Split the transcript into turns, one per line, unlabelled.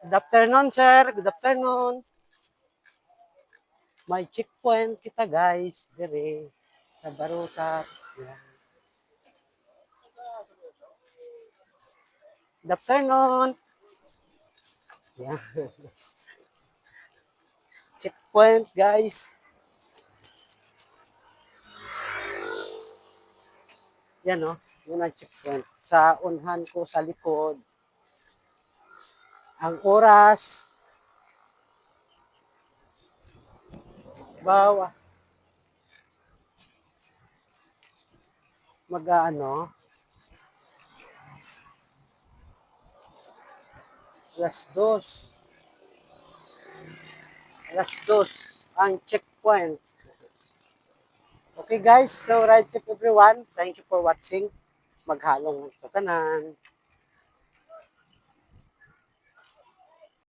Good afternoon, sir. Good afternoon. May checkpoint kita, guys. Dire sa Baruta. Yan. Good afternoon. Yan. Checkpoint, guys. Yan, oh. Yun ang checkpoint. Sa unhan ko sa likod. Ang oras. Bawa. Mag-ano. Alas 2. Alas 2. Ang checkpoint. Okay, guys. So, ride safe everyone. Thank you for watching. Maghalong sa tanan.